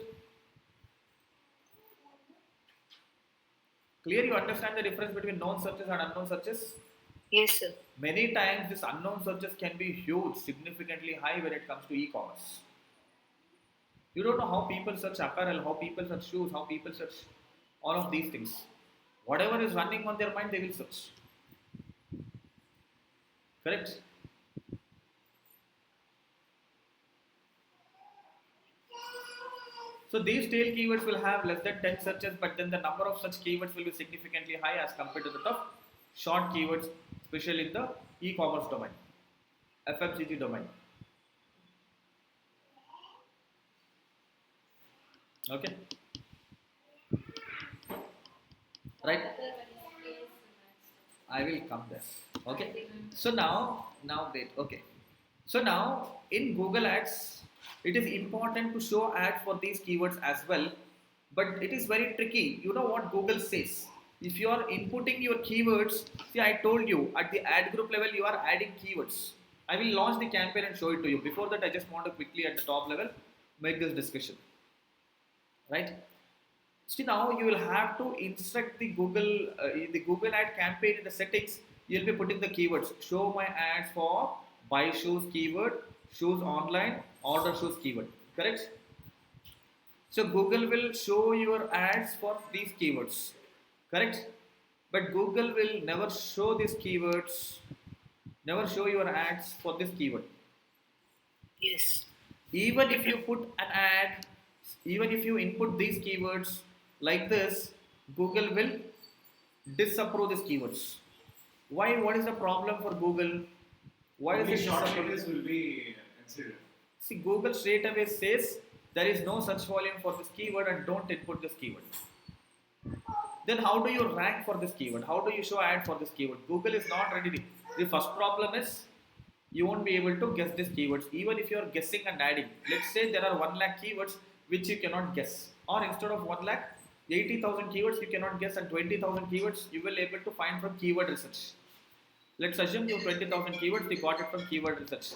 Clear, you understand the difference between known searches and unknown searches? Yes, sir. Many times, these unknown searches can be huge, significantly high when it comes to e-commerce. You don't know how people search apparel, how people search shoes, how people search all of these things. Whatever is running on their mind, they will search. Correct? So these tail keywords will have less than 10 searches, but then the number of such keywords will be significantly high as compared to the top short keywords, especially in the e-commerce domain, FMCG domain. Okay, right? I will come there. Okay. So now wait. Okay. So now in Google Ads, it is important to show ads for these keywords as well, but it is very tricky. You know what Google says? If you are inputting your keywords, see, I told you at the ad group level you are adding keywords. I will launch the campaign and show it to you. Before that, I just want to quickly at the top level make this discussion, right? See, now you will have to instruct the Google ad campaign in the settings. You'll be putting the keywords. Show my ads for buy shoes keyword, shoes online, order shoes keyword. Correct? So Google will show your ads for these keywords. Correct? But Google will never show these keywords, never show your ads for this keyword. Yes. Even if you put an ad, even if you input these keywords like this, Google will disapprove these keywords. Why? What is the problem for Google? Why is Only it short disapproved? videos will be considered. See, Google straight away says there is no such volume for this keyword and don't input this keyword. Then how do you rank for this keyword? How do you show ad for this keyword? Google is not ready. The first problem is you won't be able to guess these keywords. Even if you are guessing and adding, let's say there are 1 lakh keywords which you cannot guess, or instead of 1 lakh, 80,000 keywords you cannot guess, and 20,000 keywords you will able to find from keyword research. Let's assume you 20,000 keywords, you got it from keyword research.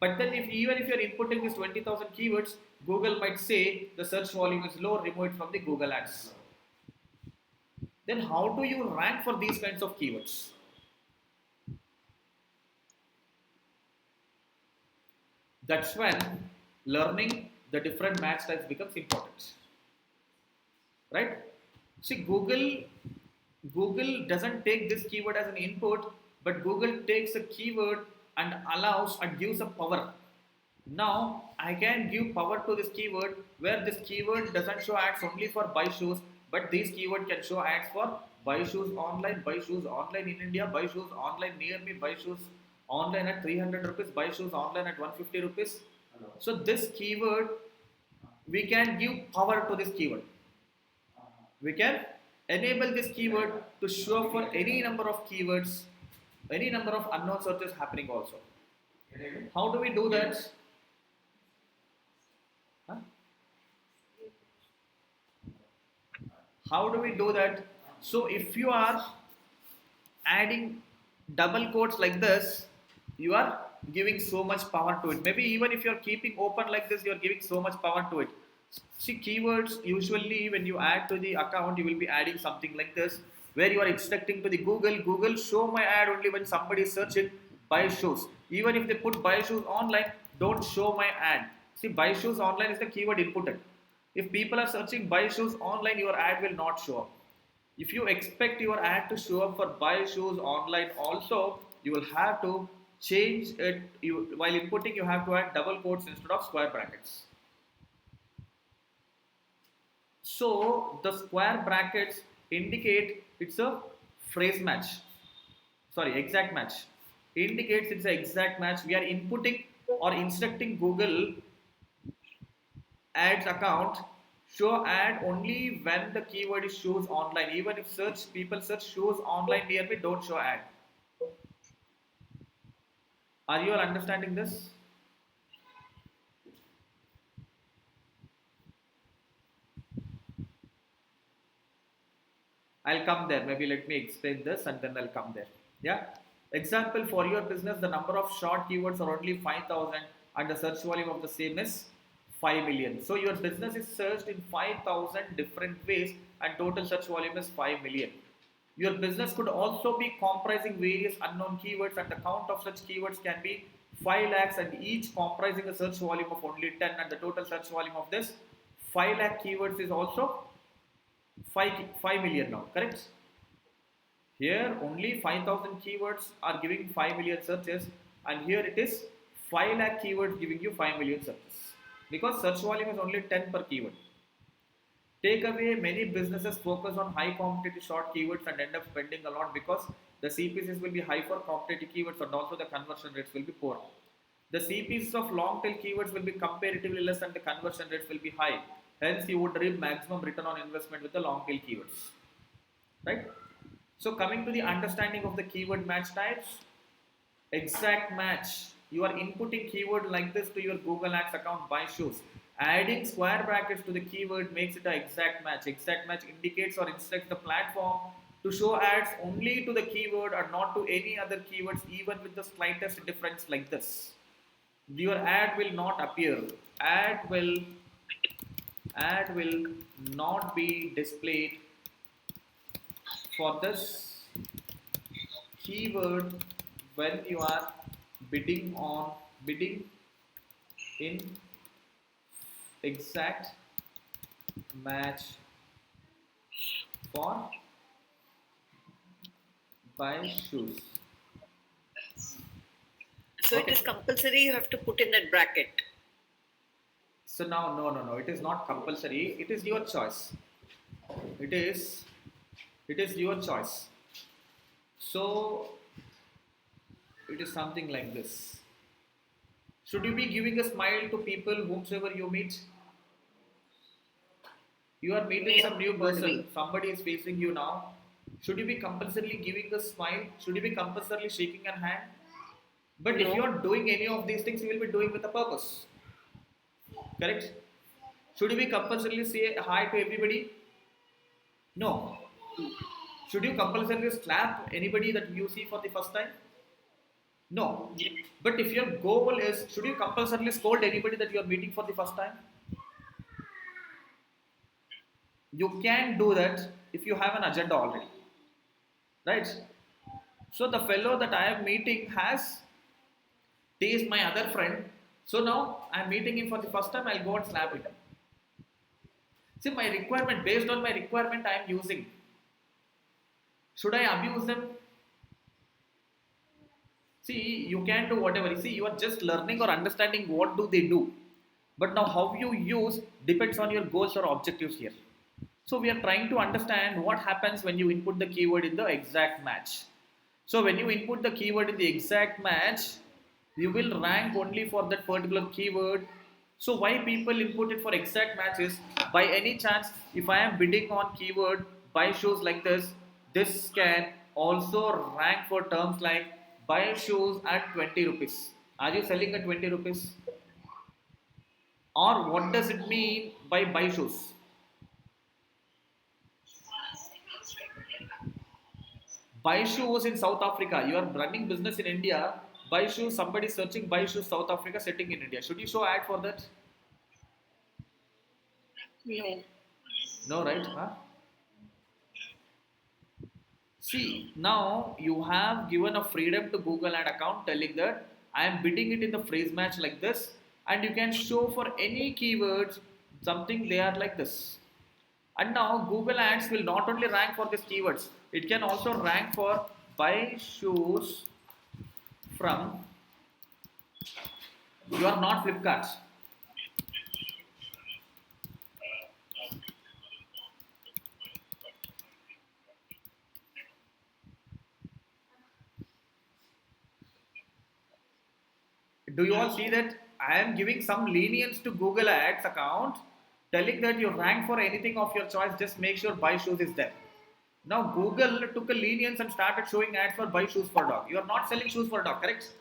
But then even if you are inputting these 20,000 keywords, Google might say the search volume is low, remove it from the Google Ads. Then how do you rank for these kinds of keywords? That's when learning the different match types becomes important. right? See, Google doesn't take this keyword as an input, but Google takes a keyword and allows and gives a power. Now I can give power to this keyword, where this keyword doesn't show ads only for buy shoes, but this keyword can show ads for buy shoes online, buy shoes online in India, buy shoes online near me, buy shoes online at 300 rupees, buy shoes online at 150 rupees. Hello. So this keyword, we can give power to this keyword. We can enable this keyword to show for any number of keywords, any number of unknown searches happening also. How do we do that? Huh? How do we do that? So if you are adding double quotes like this, you are giving so much power to it. Maybe even if you're keeping open like this, you're giving so much power to it. See, keywords, usually when you add to the account, you will be adding something like this, where you are instructing to the Google show my ad only when somebody is searching buy shoes. Even if they put buy shoes online, don't show my ad. See, buy shoes online is the keyword inputted. If people are searching buy shoes online, your ad will not show up. If you expect your ad to show up for buy shoes online also, you will have to change it. While inputting, you have to add double quotes instead of square brackets. So the square brackets indicate it's a phrase match. Sorry, exact match. Indicates it's an exact match. We are inputting or instructing Google ads account show ad only when the keyword is shoes online. Even if people search shoes online near me, don't show ad. Are you all understanding this? I'll come there. Maybe let me explain this and then I'll come there. Yeah. Example, for your business, the number of short keywords are only 5,000 and the search volume of the same is 5 million. So your business is searched in 5,000 different ways and total search volume is 5 million. Your business could also be comprising various unknown keywords and the count of such keywords can be 5 lakhs and each comprising a search volume of only 10, and the total search volume of this 5 lakh keywords is also 5 million now, correct? Here only 5,000 keywords are giving 5 million searches, and here it is 5 lakh keywords giving you 5 million searches, because search volume is only 10 per keyword. Take away, many businesses focus on high competitive short keywords and end up spending a lot because the CPCs will be high for competitive keywords and also the conversion rates will be poor. The CPCs of long tail keywords will be comparatively less and the conversion rates will be high. Hence, you would reap maximum return on investment with the long tail keywords. Right? So, coming to the understanding of the keyword match types, exact match. You are inputting keyword like this to your Google Ads account buy shoes. Adding square brackets to the keyword makes it an exact match. Exact match indicates or instructs the platform to show ads only to the keyword or not to any other keywords, even with the slightest difference like this. Your ad will not appear. Ad will not be displayed for this keyword when you are bidding in exact match for buy shoes. So it is compulsory, you have to put in that bracket. So now, no, it is not compulsory. It is your choice. It is your choice. So it is something like this. Should you be giving a smile to people whomsoever you meet? You are meeting some new person. Somebody is facing you now. Should you be compulsorily giving a smile? Should you be compulsorily shaking a hand? But if you are doing any of these things, you will be doing with a purpose. Correct? Should you be compulsorily say hi to everybody? No. Should you compulsorily slap anybody that you see for the first time? No. But if your goal is, should you compulsorily scold anybody that you are meeting for the first time? You can do that if you have an agenda already. Right? So the fellow that I am meeting he is my other friend. So now I am meeting him for the first time, I'll go and slap him. See, my requirement, based on my requirement, I am using. Should I abuse them? See, you can do whatever. You see, you are just learning or understanding what do they do. But now how you use depends on your goals or objectives here. So we are trying to understand what happens when you input the keyword in the exact match. So when you input the keyword in the exact match, you will rank only for that particular keyword. So why people input it for exact matches? By any chance, if I am bidding on keyword buy shoes like this can also rank for terms like buy shoes at 20 rupees. Are you selling at 20 rupees? Or what does it mean by buy shoes? Buy shoes in South Africa. You are running business in India. Buy shoes. Somebody searching buy shoes South Africa, sitting in India. Should you show ad for that? No. No, right? Huh? See, now you have given a freedom to Google ad account telling that I am bidding it in the phrase match like this, and you can show for any keywords something they are like this. And now Google Ads will not only rank for these keywords, it can also rank for buy shoes from you are not Flipkart. Do you all see that I am giving some lenience to Google Ads account, telling that you rank for anything of your choice, just make sure buy shoes is there. Now Google took a lenience and started showing ads for buy shoes for dog. You are not selling shoes for dog, correct?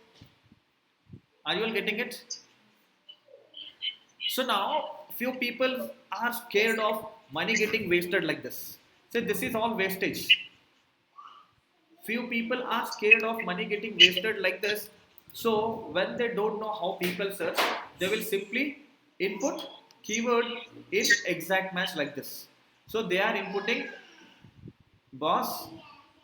Are you all getting it? So now few people are scared of money getting wasted like this. Say this is all wastage. Few people are scared of money getting wasted like this. So when they don't know how people search, they will simply input keyword in exact match like this. So they are inputting boss,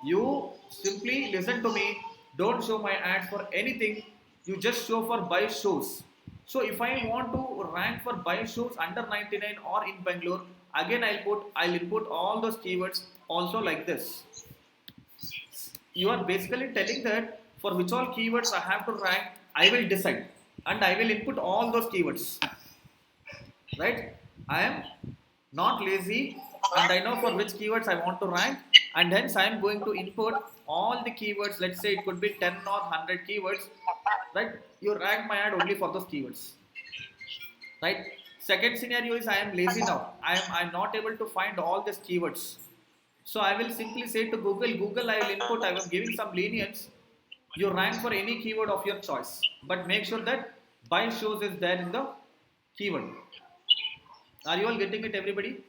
you simply listen to me. Don't show my ads for anything. You just show for buy shows. So if I want to rank for buy shows under 99 or in Bangalore, again I'll input all those keywords also like this. You are basically telling that for which all keywords I have to rank, I will decide and I will input all those keywords. Right? I am not lazy and I know for which keywords I want to rank, and hence I am going to input all the keywords. Let's say it could be 10 or 100 keywords, right? You rank my ad only for those keywords, right? Second scenario is I am lazy now. I'm not able to find all these keywords. So I will simply say to Google, I will input, I am giving some lenience. You rank for any keyword of your choice, but make sure that buy shows is there in the keyword. Are you all getting it, everybody?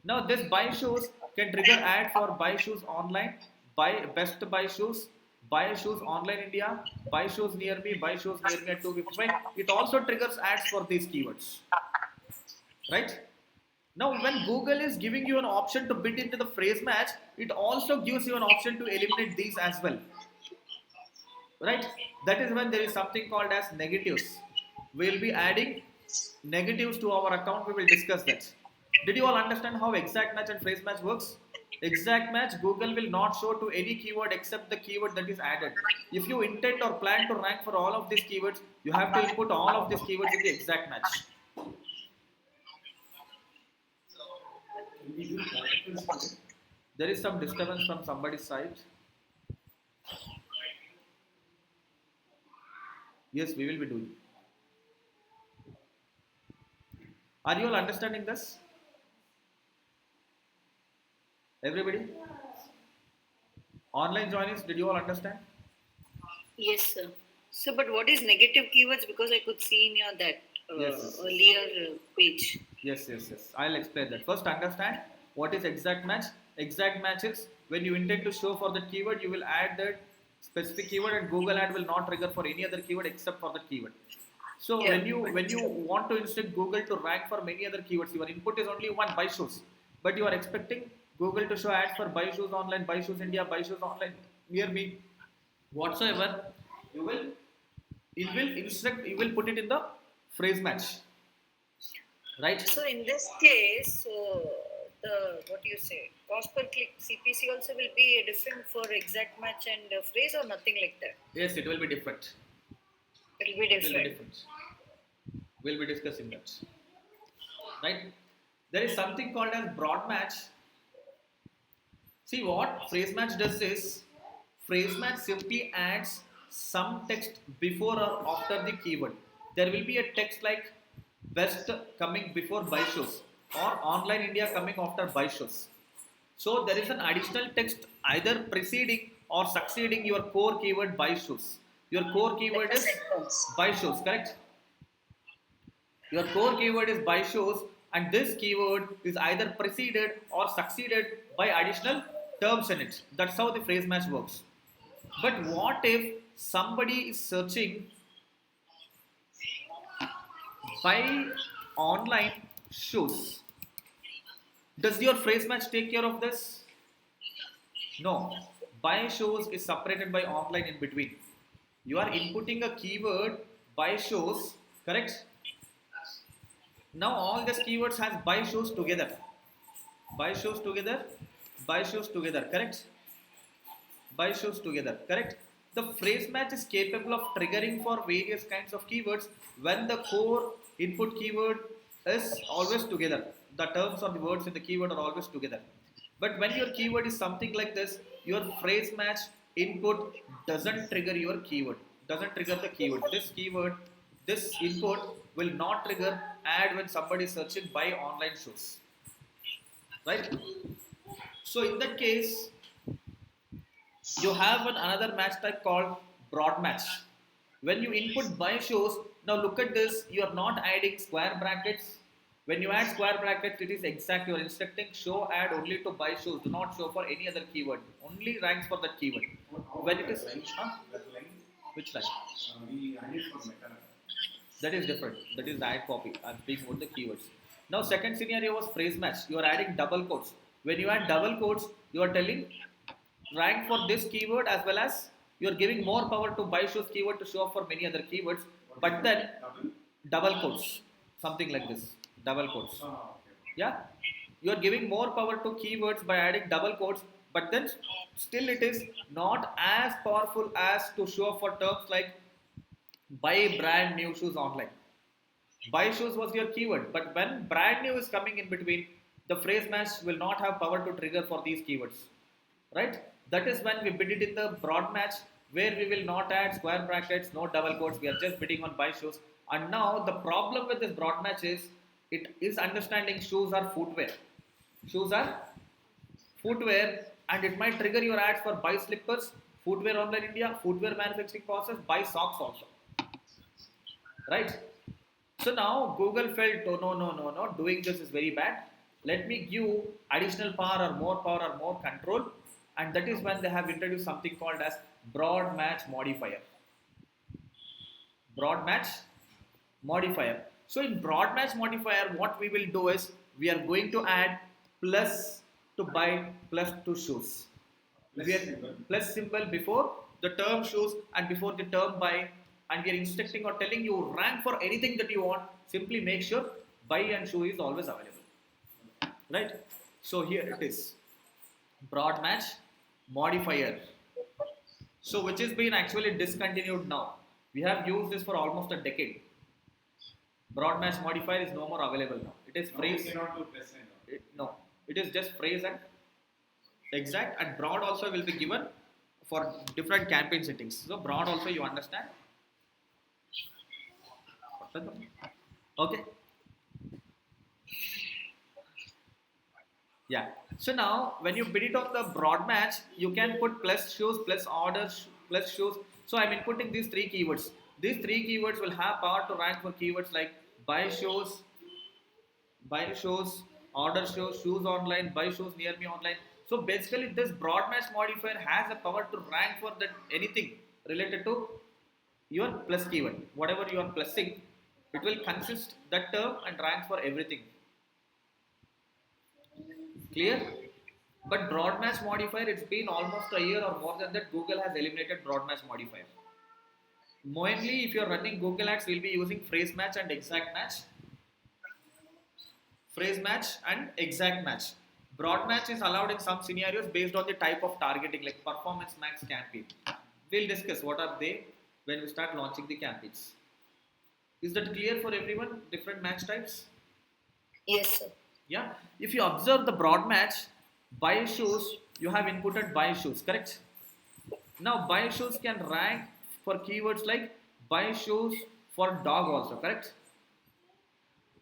Now this buy shoes can trigger ad for buy shoes online, buy best buy shoes, buy shoes online India, buy shoes near me, buy shoes near me at 255. It also triggers ads for these keywords, right? Now when Google is giving you an option to bid into the phrase match, it also gives you an option to eliminate these as well, right? That is when there is something called as negatives. We'll be adding negatives to our account. We will discuss that. Did you all understand how exact match and phrase match works? Exact match, Google will not show to any keyword except the keyword that is added. If you intend or plan to rank for all of these keywords, you have to input all of these keywords in the exact match. There is some disturbance from somebody's side. Yes, we will be doing. Are you all understanding this? Everybody? Online joinings, did you all understand? Yes, sir. So, but what is negative keywords? Because I could see in your that Yes. earlier page. Yes. I'll explain that. First, understand what is exact match. Exact match is when you intend to show for the keyword, you will add that specific keyword, and Google ad will not trigger for any other keyword except for that keyword. So Yeah. when you want to instruct Google to rank for many other keywords, your input is only one buy shoes, but you are expecting Google to show ads for buy shoes online, buy shoes India, buy shoes online near me, whatsoever. You will it will instruct. You will put it in the phrase match. right? So in this case, the what do you say, cost per click CPC also will be different for exact match and phrase or nothing like that. Yes, it will be different. It will be It will be different. different. We'll be discussing that, right? There is something called as broad match. See what phrase match does is phrase match simply adds some text before or after the keyword. There will be a text like best coming before buy shows or online India coming after buy shows. So there is an additional text either preceding or succeeding your core keyword buy shows. Your core Like keyword a is sentence. buy shows, correct? Your core keyword is buy shows, and this keyword is either preceded or succeeded by additional terms in it. That's how the phrase match works. But what if somebody is searching by online shows? Does your phrase match take care of this? No. By shows is separated by online in between. You are inputting a keyword by shows, correct? Now all these keywords has by shows together. By shows together, by shows together, correct? By shows together, correct? The phrase match is capable of triggering for various kinds of keywords when the core input keyword is always together. The terms or the words in the keyword are always together. But when your keyword is something like this, your phrase match input doesn't trigger your keyword, doesn't trigger the keyword. This keyword, this input will not trigger ad when somebody is searching by online shows, right? So in that case, you have another match type called broad match. When you input by shows, now look at this, you are not adding square brackets. When you add square brackets, it is exact, you are instructing show ad only to by shows, do not show for any other keyword, only ranks for that keyword. How When it is, that line, huh? that line, Which line? we added for meta. That is different. That is the ad copy. I'm speaking about the keywords. Now, second scenario was phrase match. You are adding double quotes. When you add double quotes, you are telling rank for this keyword as well as you are giving more power to buy shows keyword to show up for many other keywords. What But is then that? Double? double quotes, something like this. Double quotes. Okay. Yeah, you are giving more power to keywords by adding double quotes, but then still it is not as powerful as to show up for terms like buy brand new shoes online. Buy shoes was your keyword, but when brand new is coming in between, the phrase match will not have power to trigger for these keywords, right? That is when we bid it in the broad match, where we will not add square brackets, no double quotes, we are just bidding on buy shoes. And now the problem with this broad match is it is understanding shoes are footwear. Shoes are footwear, and it might trigger your ads for buy slippers, footwear online India, footwear manufacturing process, buy socks also, right? So now Google felt, oh no, doing this is very bad. Let me give additional power or more control, and that is when they have introduced something called as broad match modifier. Broad match modifier. So in broad match modifier, what we will do is we are going to add plus to buy plus to shoes. Plus We are symbol. plus symbol before the term shoes and before the term buy, and we are instructing or telling you rank for anything that you want. Simply make sure buy and shoe is always available, right? So here it is, broad match modifier. So which is being actually discontinued now. We have used this for almost a decade. Broad match modifier is no more available now. It is Now we phrase. cannot do plus and all. No, it is just phrase and exact, and broad also will be given for different campaign settings. So broad also you understand. Okay. Yeah. So now when you bid it on the broad match, you can put plus shows, plus orders, plus shows. So I'm inputting these three keywords. These three keywords will have power to rank for keywords like buy shows, order shows, shoes online, buy shows near me online. So basically, this broad match modifier has a power to rank for that anything related to your plus keyword. Whatever you are plusing, it will consist that term and rank for everything. Clear? But broad match modifier, it's been almost a year or more than that. Google has eliminated broad match modifier. Mainly, if you are running Google Ads, we'll be using phrase match and exact match. phrase match and exact match. Broad match is allowed in some scenarios based on the type of targeting, like performance max campaign. We'll discuss what are they when we start launching the campaigns. Is that clear for everyone? Different match types? Yes, sir. Yeah. If you observe the broad match, buy shoes, you have inputted buy shoes, correct? Now buy shoes can rank for keywords like buy shoes for dog also, correct?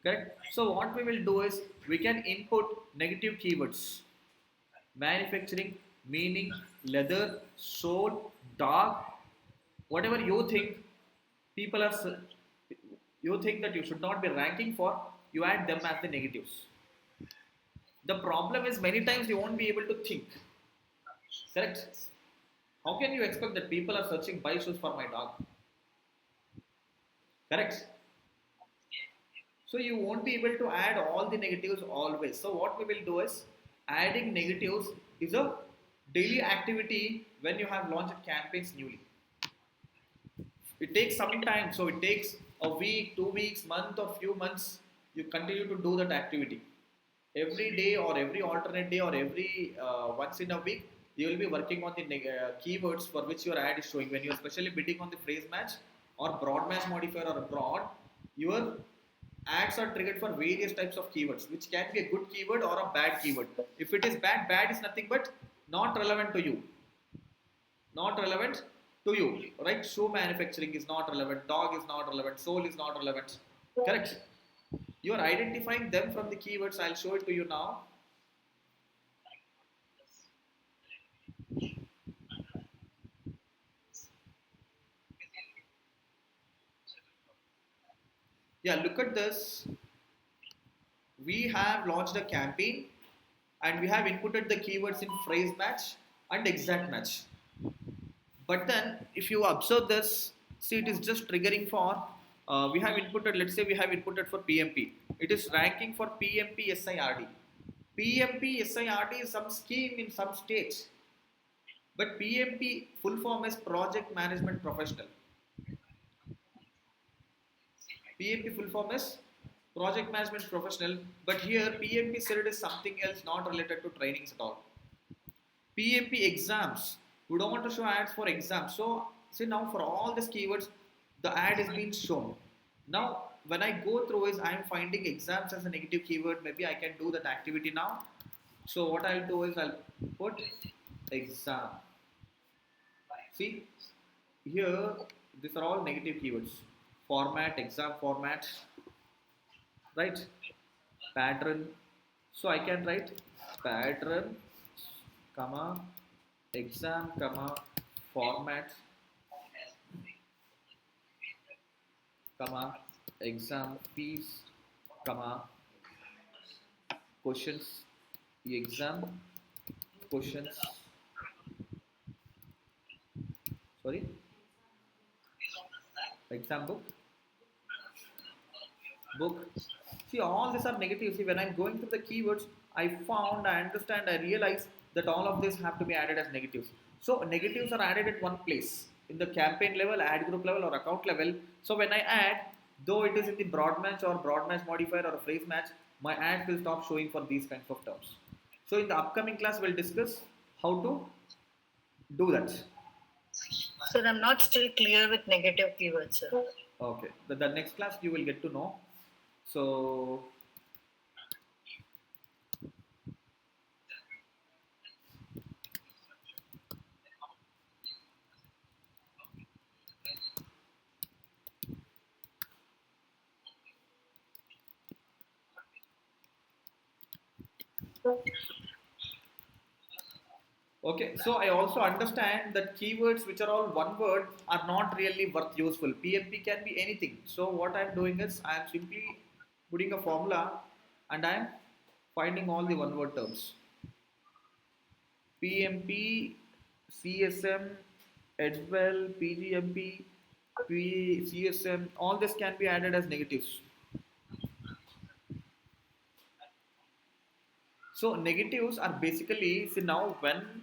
Correct. So what we will do is we can input negative keywords. Manufacturing, meaning, leather, sole, dog, whatever you think people are you think that you should not be ranking for, you add them as the negatives. The problem is many times you won't be able to think. Correct? How can you expect that people are searching buy shoes for my dog? Correct? So you won't be able to add all the negatives always. So what we will do is adding negatives is a daily activity when you have launched campaigns newly. It takes some time, so it takes a week, 2 weeks, month, or few months. You continue to do that activity every day, or every alternate day, or every once in a week. You will be working on the keywords for which your ad is showing. When you are especially bidding on the phrase match or broad match modifier or broad, your ads are triggered for various types of keywords, which can be a good keyword or a bad keyword. If it is bad, bad is nothing but not relevant to you. Not relevant to you, right? Shoe manufacturing is not relevant, dog is not relevant, soul is not relevant. Correct? You are identifying them from the keywords. I'll show it to you now. Yeah, look at this. We have launched a campaign and we have inputted the keywords in phrase match and exact match. But then, if you observe this, see it is just triggering for, we have inputted, let's say we have inputted for PMP. It is ranking for PMP SIRD. PMP SIRD is some scheme in some states. But PMP full form is Project Management Professional. PMP full form is Project Management Professional. But here PMP SIRD is something else not related to trainings at all. PMP exams. We don't want to show ads for exams. So see now for all these keywords, the ad is being shown. Now when I go through is I am finding exams as a negative keyword. Maybe I can do that activity now. So what I'll do is I'll put exam. See here these are all negative keywords. Format, exam format, right? Pattern. So I can write pattern, comma, exam, comma, format, comma, exam fees, comma, questions, exam, questions, sorry, exam book. See, all these are negative. See, when I'm going through the keywords, I found, I understand, I realize that all of these have to be added as negatives. So negatives are added at one place in the campaign level, ad group level, or account level. So when I add, though it is in the broad match or broad match modifier or a phrase match, my ad will stop showing for these kinds of terms. So in the upcoming class, we'll discuss how to do that. Sir, I'm not still clear with negative keywords, sir. Okay, the next class you will get to know. So okay, so I also understand that keywords which are all one word are not really worth useful. PMP can be anything. So what I'm doing is I'm simply putting a formula and I'm finding all the one word terms. PMP, CSM, Edwell, PGMP, CSM, all this can be added as negatives. So negatives are basically, see now when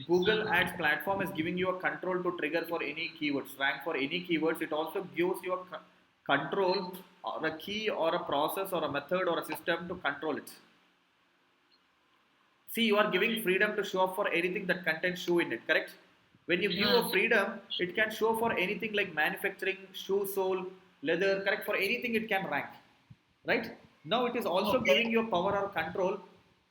Google Ads platform is giving you a control to trigger for any keywords, rank for any keywords, it also gives you a control or a key or a process or a method or a system to control it. See, you are giving freedom to show up for anything that contains shoe in it, correct? When you give a freedom, it can show for anything like manufacturing, shoe sole, leather, correct? For anything it can rank, right? Now it is also giving Okay. you power or control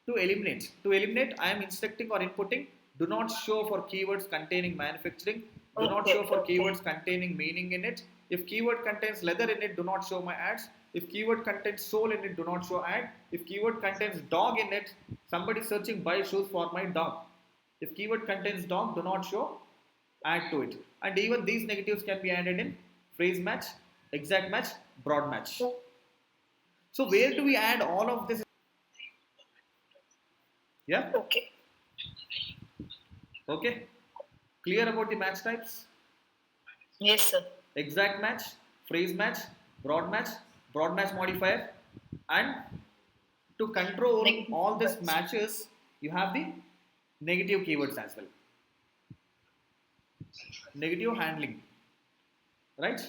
to eliminate. To eliminate, I am instructing or inputting. Do not show for keywords containing manufacturing. Do not show Okay. for Okay. keywords containing meaning in it. If keyword contains leather in it, do not show my ads. If keyword contains soul in it, do not show ad. If keyword contains dog in it, somebody searching buy shoes for my dog. If keyword contains dog, do not show ad to it. And even these negatives can be added in phrase match, exact match, broad match. So where do we add all of this? Yeah. Okay. Okay. Clear about the match types? Yes, sir. Exact match, phrase match, broad match modifier, and to control Negative all these keywords. matches, you have the negative keywords as well. Negative handling, right?